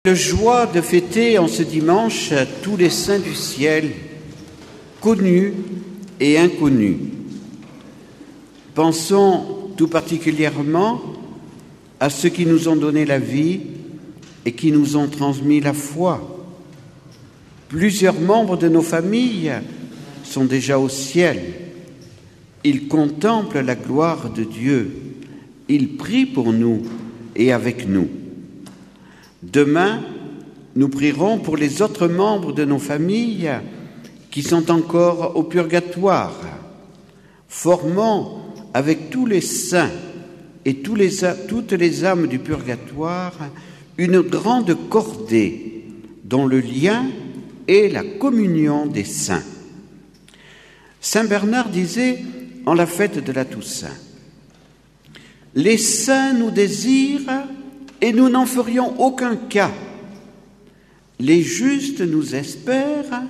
La joie de fêter en ce dimanche tous les saints du ciel, connus et inconnus. Pensons tout particulièrement à ceux qui nous ont donné la vie et qui nous ont transmis la foi. Plusieurs membres de nos familles sont déjà au ciel. Ils contemplent la gloire de Dieu. Ils prient pour nous et avec nous. Demain, nous prierons pour les autres membres de nos familles qui sont encore au purgatoire. Formons avec tous les saints et toutes les âmes du purgatoire une grande cordée dont le lien est la communion des saints. Saint Bernard disait en la fête de la Toussaint: « Les saints nous désirent et nous n'en ferions aucun cas. Les justes nous espèrent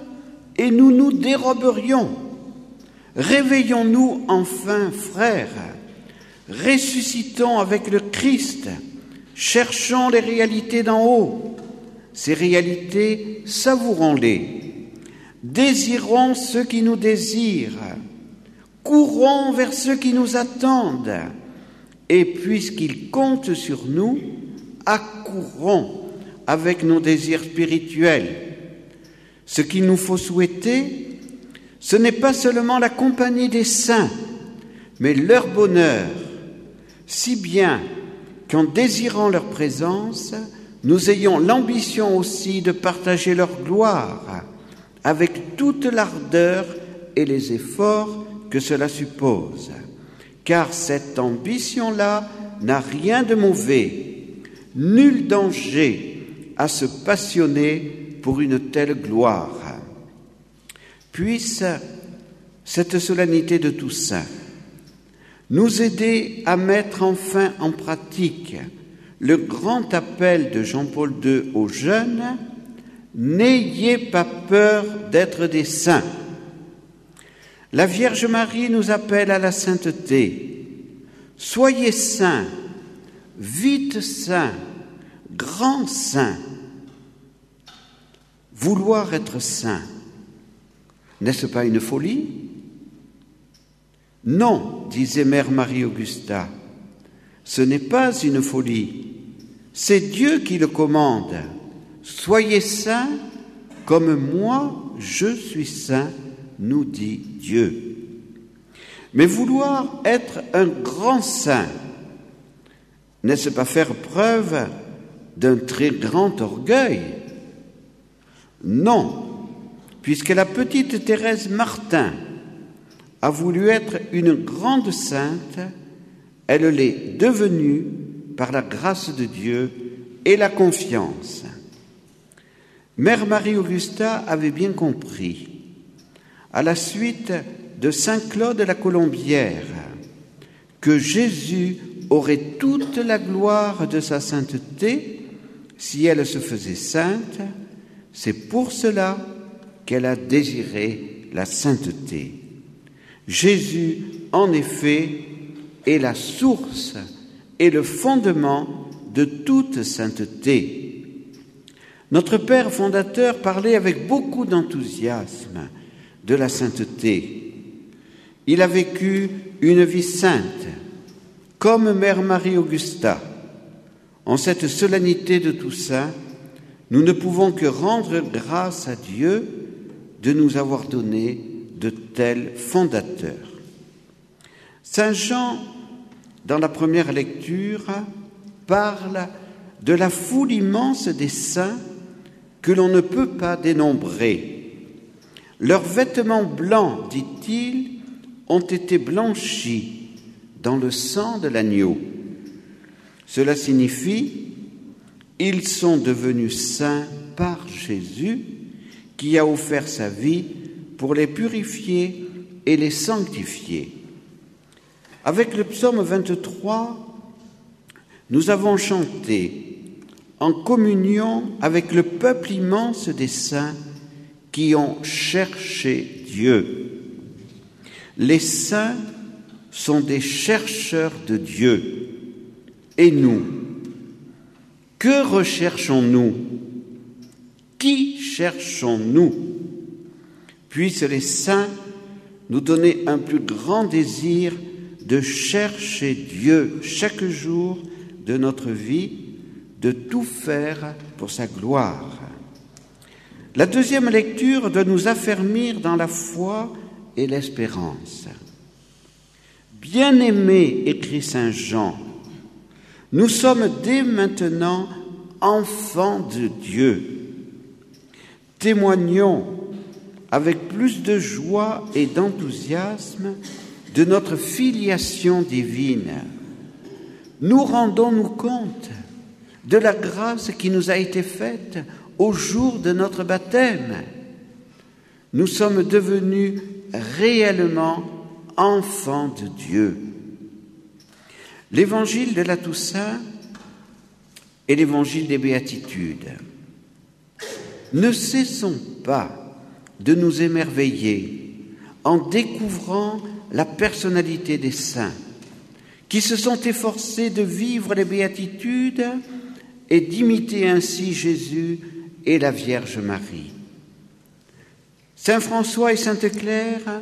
et nous nous déroberions. Réveillons-nous enfin, frères, ressuscitons avec le Christ, cherchons les réalités d'en haut. Ces réalités, savourons-les. Désirons ceux qui nous désirent. Courons vers ceux qui nous attendent. Et puisqu'ils comptent sur nous, accourons avec nos désirs spirituels. Ce qu'il nous faut souhaiter, ce n'est pas seulement la compagnie des saints, mais leur bonheur, si bien qu'en désirant leur présence, nous ayons l'ambition aussi de partager leur gloire avec toute l'ardeur et les efforts que cela suppose. Car cette ambition-là n'a rien de mauvais. Nul danger à se passionner pour une telle gloire. Puisse cette solennité de Toussaint nous aider à mettre enfin en pratique le grand appel de Jean-Paul II aux jeunes: n'ayez pas peur d'être des saints. La Vierge Marie nous appelle à la sainteté. Soyez saints, vite saints, grands saints. Vouloir être saint, n'est-ce pas une folie? Non, disait Mère Marie-Augusta, ce n'est pas une folie, c'est Dieu qui le commande. Soyez saints comme moi je suis saint, nous dit Dieu. Mais vouloir être un grand saint, n'est-ce pas faire preuve d'un très grand orgueil? Non, puisque la petite Thérèse Martin a voulu être une grande sainte, elle l'est devenue par la grâce de Dieu et la confiance. Mère Marie-Augusta avait bien compris, à la suite de saint Claude la Colombière, que Jésus aurait toute la gloire de sa sainteté si elle se faisait sainte. C'est pour cela qu'elle a désiré la sainteté. Jésus, en effet, est la source et le fondement de toute sainteté. Notre Père fondateur parlait avec beaucoup d'enthousiasme de la sainteté. Il a vécu une vie sainte, comme Mère Marie-Augusta. En cette solennité de Toussaint, nous ne pouvons que rendre grâce à Dieu de nous avoir donné de tels fondateurs. Saint Jean, dans la première lecture, parle de la foule immense des saints que l'on ne peut pas dénombrer. Leurs vêtements blancs, dit-il, ont été blanchis dans le sang de l'agneau. Cela signifie: ils sont devenus saints par Jésus, qui a offert sa vie pour les purifier et les sanctifier. Avec le psaume 23, nous avons chanté en communion avec le peuple immense des saints qui ont cherché Dieu. Les saints sont des chercheurs de Dieu. Et nous, Que recherchons-nous? Qui cherchons-nous? Puissent les saints nous donner un plus grand désir de chercher Dieu chaque jour de notre vie, de tout faire pour sa gloire. La deuxième lecture doit nous affermir dans la foi et l'espérance. Bien-aimés, écrit saint Jean, nous sommes dès maintenant enfants de Dieu. Témoignons avec plus de joie et d'enthousiasme de notre filiation divine. Nous rendons-nous compte de la grâce qui nous a été faite au jour de notre baptême. Nous sommes devenus réellement enfants de Dieu. L'évangile de la Toussaint et l'évangile des Béatitudes. Ne cessons pas de nous émerveiller en découvrant la personnalité des saints qui se sont efforcés de vivre les béatitudes et d'imiter ainsi Jésus et la Vierge Marie. Saint François et Sainte Claire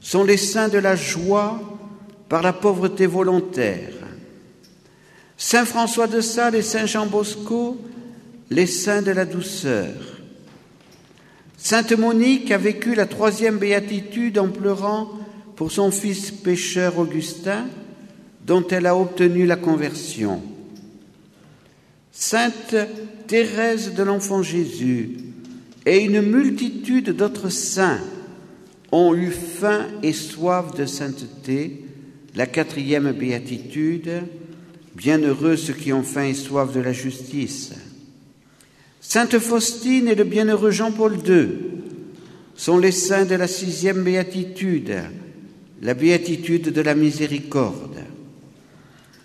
sont les saints de la joie par la pauvreté volontaire. Saint François de Sales et Saint Jean Bosco, les saints de la douceur. Sainte Monique a vécu la 3e béatitude en pleurant pour son fils pécheur Augustin, dont elle a obtenu la conversion. Sainte Thérèse de l'Enfant Jésus et une multitude d'autres saints ont eu faim et soif de sainteté, la 4e béatitude, bienheureux ceux qui ont faim et soif de la justice. Sainte Faustine et le bienheureux Jean-Paul II sont les saints de la 6e béatitude, la béatitude de la miséricorde.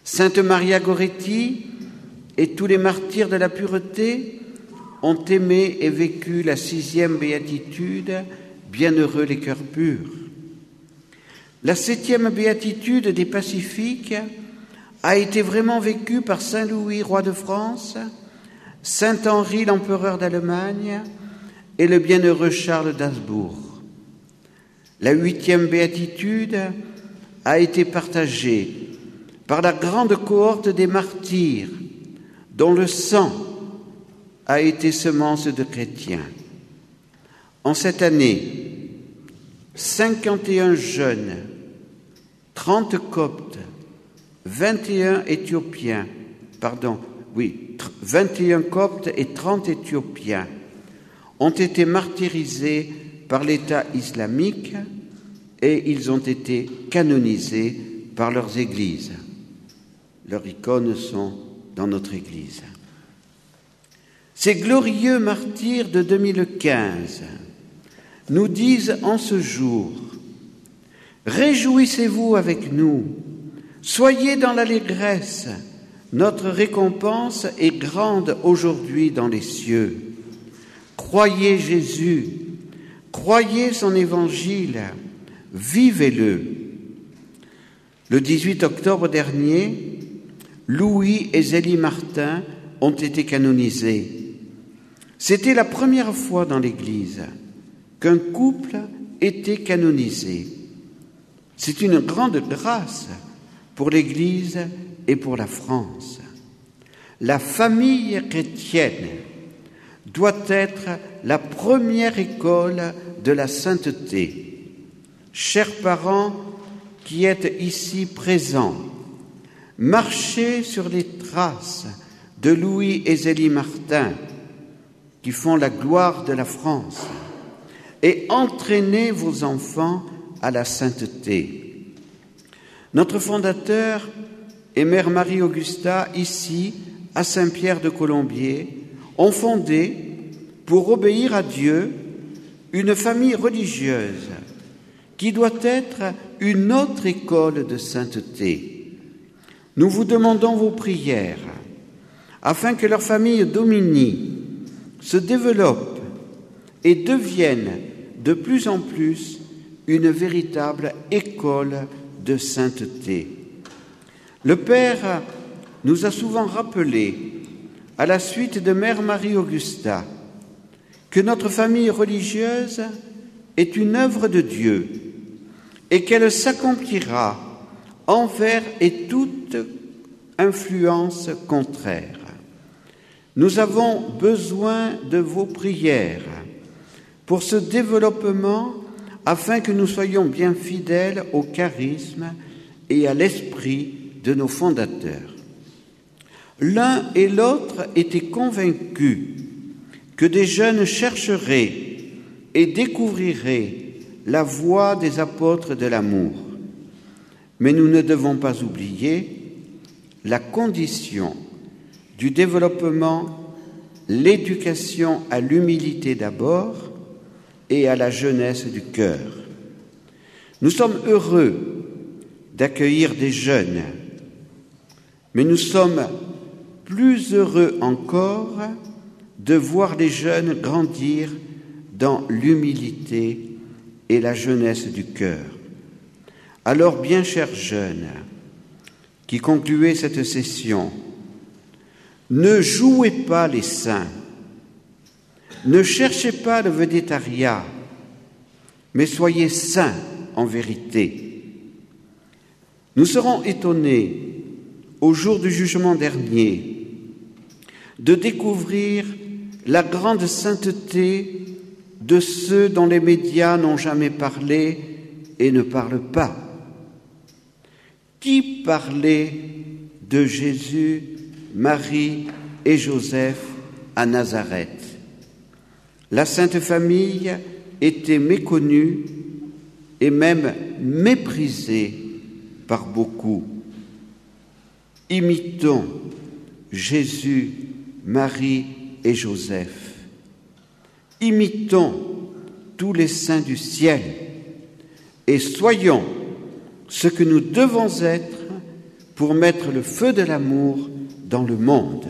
Sainte Maria Goretti et tous les martyrs de la pureté ont aimé et vécu la 6e béatitude, bienheureux les cœurs purs. La 7e béatitude des pacifiques a été vraiment vécue par Saint Louis, roi de France, Saint Henri, l'empereur d'Allemagne, et le bienheureux Charles d'Habsbourg. La 8e béatitude a été partagée par la grande cohorte des martyrs, dont le sang a été semence de chrétiens. En cette année, 51 jeunes, 30 coptes, 21 coptes et 30 Éthiopiens ont été martyrisés par l'État islamique et ils ont été canonisés par leurs églises. Leurs icônes sont dans notre église. Ces glorieux martyrs de 2015 nous disent en ce jour: réjouissez-vous avec nous, soyez dans l'allégresse, notre récompense est grande aujourd'hui dans les cieux. Croyez Jésus, croyez son évangile, vivez-le. Le 18 octobre dernier, Louis et Zélie Martin ont été canonisés. C'était la première fois dans l'Église qu'un couple était canonisé. C'est une grande grâce pour l'Église et pour la France. La famille chrétienne doit être la première école de la sainteté. Chers parents qui êtes ici présents, marchez sur les traces de Louis et Zélie Martin, qui font la gloire de la France, et entraînez vos enfants à la sainteté. Notre fondateur et Mère Marie-Augusta, ici, à Saint-Pierre-de-Colombier, ont fondé, pour obéir à Dieu, une famille religieuse qui doit être une autre école de sainteté. Nous vous demandons vos prières afin que leur famille Domini se développe et devienne de plus en plus une véritable école de sainteté. Le Père nous a souvent rappelé à la suite de Mère Marie-Augusta, que notre famille religieuse est une œuvre de Dieu et qu'elle s'accomplira envers et toute influence contraire. Nous avons besoin de vos prières pour ce développement afin que nous soyons bien fidèles au charisme et à l'esprit de nos fondateurs. L'un et l'autre étaient convaincus que des jeunes chercheraient et découvriraient la voie des apôtres de l'amour. Mais nous ne devons pas oublier la condition du développement, l'éducation à l'humilité d'abord et à la jeunesse du cœur. Nous sommes heureux d'accueillir des jeunes, mais nous sommes plus heureux encore de voir les jeunes grandir dans l'humilité et la jeunesse du cœur. Alors, bien chers jeunes, qui concluez cette session, ne jouez pas les saints, ne cherchez pas le védétariat, mais soyez saints en vérité. Nous serons étonnés, au jour du jugement dernier, de découvrir la grande sainteté de ceux dont les médias n'ont jamais parlé et ne parlent pas. Qui parlait de Jésus, Marie et Joseph à Nazareth? La Sainte Famille était méconnue et même méprisée par beaucoup. Imitons Jésus, Marie et Joseph. Imitons tous les saints du ciel et soyons ce que nous devons être pour mettre le feu de l'amour dans le monde.